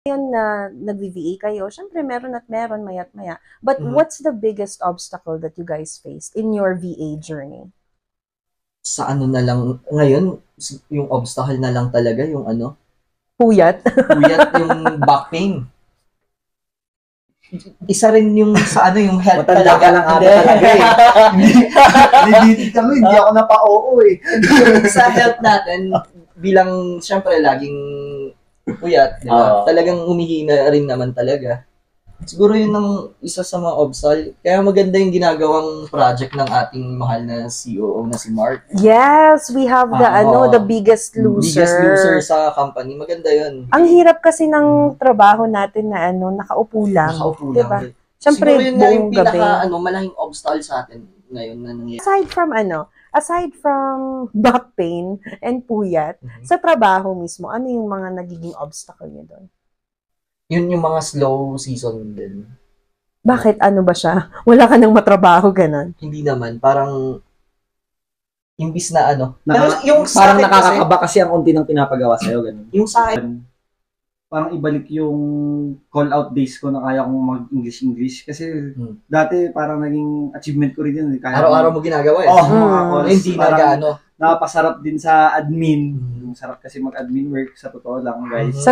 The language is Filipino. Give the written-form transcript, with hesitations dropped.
Ngayon na nag-VA kayo, syempre meron at meron, maya't maya. But what's the biggest obstacle that you guys faced in your VA journey? Sa ano na lang, ngayon, yung obstacle na lang talaga, yung ano, Puyat? puyat, yung back pain. Isa rin yung sa ano, yung health Matanda talaga. ka lang ata talaga eh. Didinig kami, hindi ako napa-oo eh. Sa health natin, bilang, syempre, laging puyat, di ba? Talagang umihina rin naman talaga. Siguro yun ang isa sa mga obstacle. Kaya maganda yung ginagawang project ng ating mahal na COO na si Mark. Yes, we have the the Biggest Loser. Biggest loser sa company. Maganda yun. Ang hirap kasi ng trabaho natin na nakaupo lang. Nakaupo diba? lang. Siyempre, siguro yun na yung buong gabi. malaking obstacle sa atin ngayon na nangyayari. Aside from back pain and puyat, sa trabaho mismo, ano yung mga nagiging obstacle niyo doon? Yun yung mga slow season din. Bakit? Ano ba siya? Wala ka nang matrabaho, ganun? Hindi naman. Parang, imbis na ano. Pero yung parang nakakakaba kasi ang unti ng pinapagawa sa'yo. Ganun. Yung sa akin, parang ibalik yung call-out days ko na kaya kong mag-English. Kasi dati parang naging achievement ko rin yun. Araw-araw mo ginagawa eh. Hindi na gaano. Napasarap din sa admin. Sarap kasi mag-admin work sa totoo lang, guys. Sa